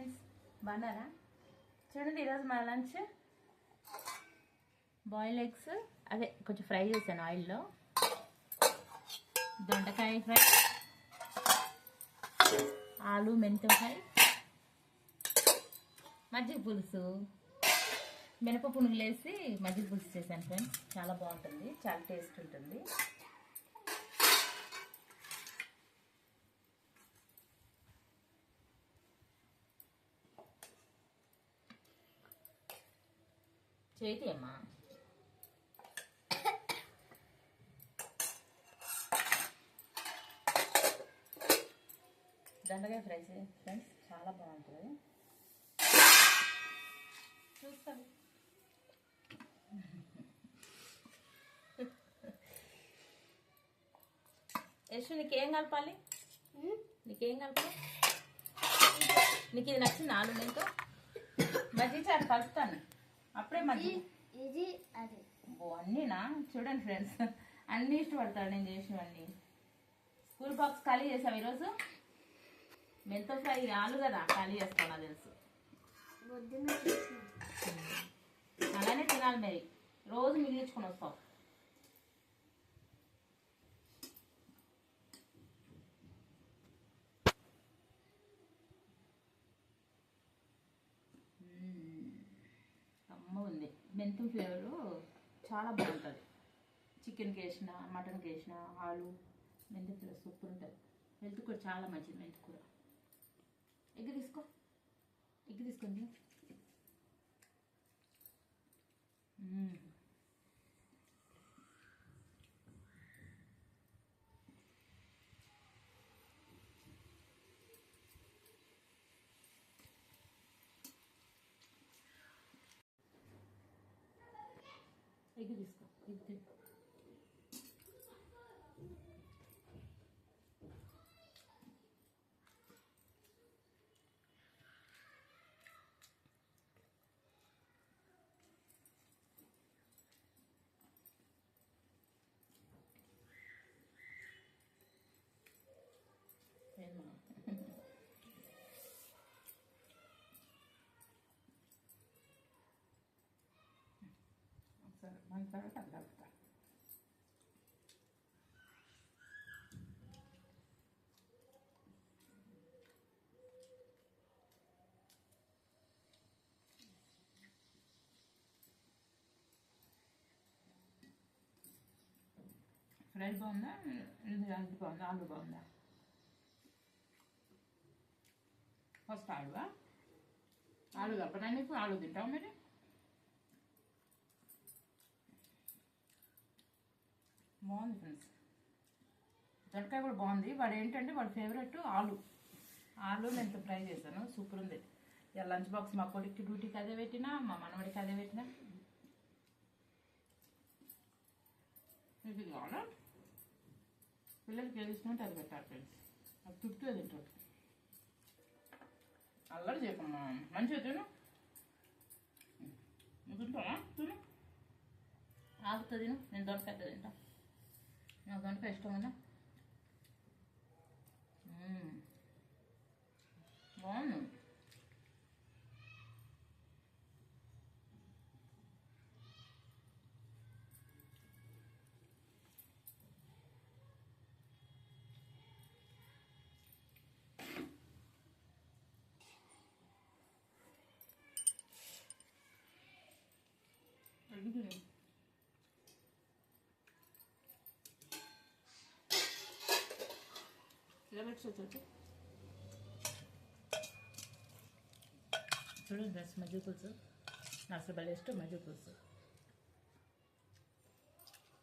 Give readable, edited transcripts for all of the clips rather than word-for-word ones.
Friends, బాగున్నారా? చూడండి, ఈరోజు మా లంచ్ బాయిల్ ఎగ్స్, అదే కొంచెం ఫ్రై చేశాను ఆయిల్లో. దొండకాయ ఫ్రై, ఆలు మెంతం ఫ్రై, మజ్జిగ పులుసు, మినప పునుగులు వేసి మజ్జిగ పులుసు చేశాను ఫ్రెండ్స్. చాలా బాగుంటుంది, చాలా టేస్ట్ ఉంటుంది. చేతి అమ్మా, దొండకాయ ఫ్రై ఫ్రెండ్స్, చాలా బాగుంటుంది. చూస్తాను. యశు, నీకేం కలపాలి? నీకేం కలపాలి? నీకు ఇది నచ్చింది? ఆలు మెంతో మజ్జిగ చారు కలుపుతాను అప్పుడే. మజ్జిగ ఇది అది అన్నీనా? చూడండి ఫ్రెండ్స్, అన్నీ ఇష్టపడతాడు నేను చేసినవన్నీ. స్కూల్ బాక్స్ ఖాళీ చేసావు ఈరోజు. మెంతో ఫ్రై ఆలు కదా, ఖాళీ చేస్తాను నాకు తెలుసు. అలానే తినాలి మరి, రోజు మిగిలించుకొని వస్తావు. అమ్మ ఉంది, మెంతం ఫ్లేవరు చాలా బాగుంటుంది. చికెన్కి వేసిన, మటన్కి వేసిన ఆలు మెంతి ఫ్లేవర్ సూపర్ ఉంటుంది. హెల్త్ కూడా చాలా మంచిది మెంతి కూర. ఎగ్ తీసుకో, ఎగ్ తీసుకోండి. ఎగ్ తీసుకో, ఎగ్ తిను. సరే, మన తర్వాత అది కలుపుతా. ఫ్రై బాగుందా? ఇది అది బాగుందా? ఆలు బాగుందా? ఫస్ట్ ఆలువా? ఆలు కలపనా నీకు? ఆలు తింటావు మీరు? బాగుంది ఫ్రెండ్స్, దొండకాయ కూడా బాగుంది. వాడు ఏంటంటే వాడి ఫేవరెట్ ఆలు. ఆలు నేను ఫ్రై చేశాను, సూపర్ ఉంది. ఇక లంచ్ బాక్స్ మా కొడుక్కి డ్యూటీకి అదే పెట్టినా, మా మనవడికి అదే పెట్టినా. ఇది కావాలా? పిల్లలకి ఏది ఇష్టం అంటే అది పెట్టాలి ఫ్రెండ్స్. అది చుట్టూ తింటాడు. అల్లరి చేయకమ్మా, మంచిగా తిను. నువ్వు తింటావా? తిను, ఆకుతో తిను. నేను దొండకాయ తింటా, నాకు దొండకాయ ఇష్టం కదా. బాగుంది. చూడండి ఫ్రెండ్స్, మజ్జిగ పులుసు నాకు అసలు భలే ఇష్టం. మజ్జిగ పులుసు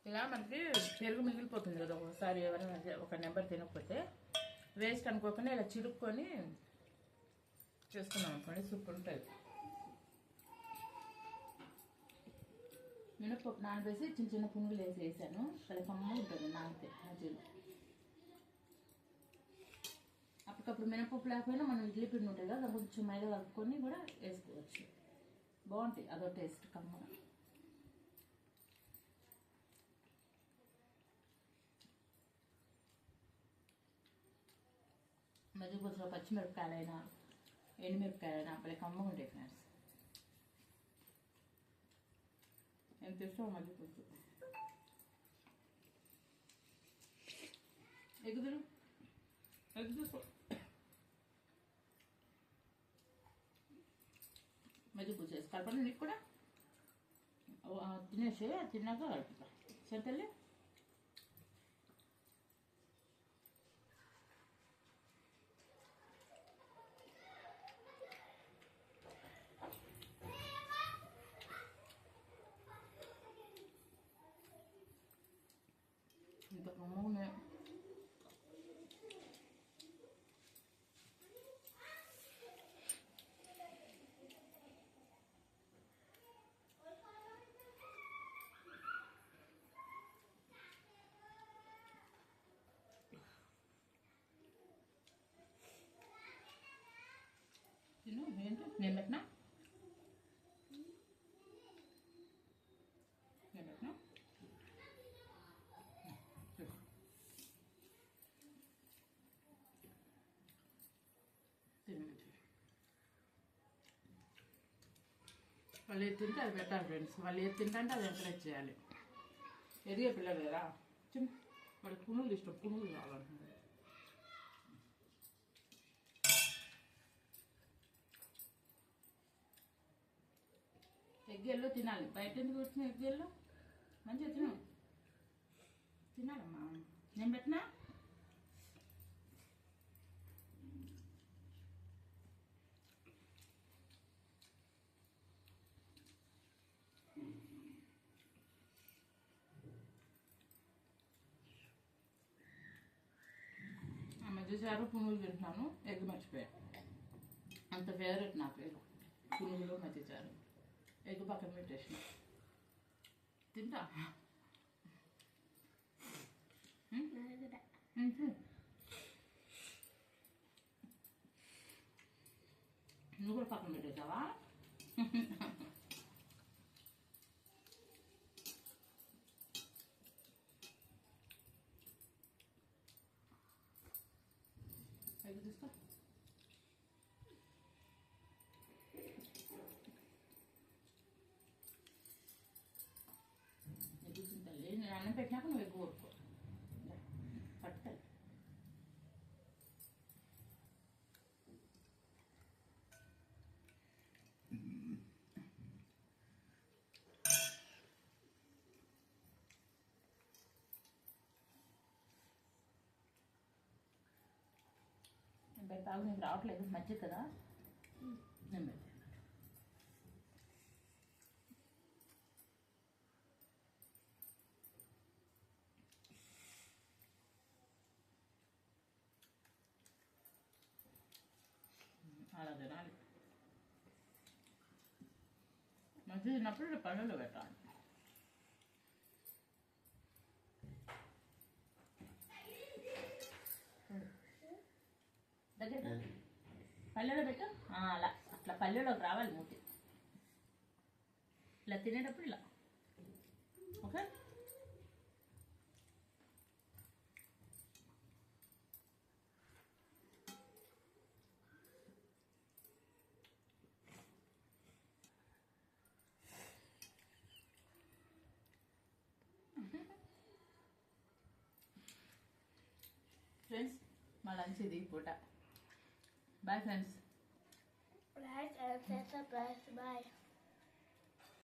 ఇలా మనకి పెరుగు మిగిలిపోతుంది కదా ఒకసారి, ఎవరైనా ఒక నెంబర్ తినకపోతే వేస్ట్ అనుకోకుండా ఇలా చిరుక్కొని చేసుకున్నాం అనుకోండి, సూపర్ ఉంటుంది. మినపప్పు నానబేసి చిన్న చిన్న పునుగులు వేసాను. చాలా కమ్మ ఉంటుంది నానితే మజ్జిగలో. అప్పటికప్పుడు మినపప్పు లేకపోయినా మనం ఇడ్లీ పిండి ఉంటుంది కదా, కొంచెం మైదా కలుపుకొని కూడా వేసుకోవచ్చు. బాగుంటాయి, అదో టేస్ట్ కమ్మగా. మజ్జిగ పులుసులో పచ్చిమిరపకాయలైనా ఎండుమిరపకాయలు నాపలే కమ్మగా ఉంటాయి ఫ్రెండ్స్. ఎంత ఇష్టం మధ్య పులుసు. ఎగుదురు ఎగుదు మధ్య పులుసు వేసి కలపండి. నీకు కూడా తినేసి తిన్నాక కలుపుతా సరితల్లి. ఇంకా కమ్మగా తిను. ఏంటి నేను పెట్టినా వాళ్ళు ఏది తింటే అది పెట్టాలి ఫ్రెండ్స్. వాళ్ళు ఏది తింటే అది ఎంకరేజ్ చేయాలి. ఎదిగే పిల్లలు కదా, చిన్న వాళ్ళకి పునుగులు ఇష్టం, పునుగులు కావాలంటున్నారు. ఎగ్గెల్లో తినాలి. బయట ఎందుకు వచ్చిన ఎగ్గెల్లో మంచిగా తిను. తినాలమ్మా. నేను పెట్టినా మధ్యసారి పునుగులు తింటున్నాను. ఎగ్ మర్చిపోయాను. అంత ఫేవరెట్ నా పేరు పునుగులు మధ్యసారు. ఎగ్ పక్కన పెట్టేసిన తింటా. నువ్వు కూడా పక్కన పెట్టేసావా? ఎగ్ తీసుకో. ఎగ్ తింటాలి. నేను అన్నం పెట్టినాక నువ్వు ఎగ్ కొడుకో. పట్టుతాయి. పెడతావు. నీకు రావట్లేదు మంచిది కదా. నేను పెడతాను. అలా తినాలి. మంచిది తిన్నప్పుడు పళ్ళలో పెట్టాలి. దగ్గర పల్లెలో పెట్టు. అలా అట్లా పల్లెలోకి రావాలి మూతి. ఇలా తినేటప్పుడు ఇలా. ఓకే. ఫ్రెండ్స్ మా లంచ్ ఇది పూట. Bye friends. Bye.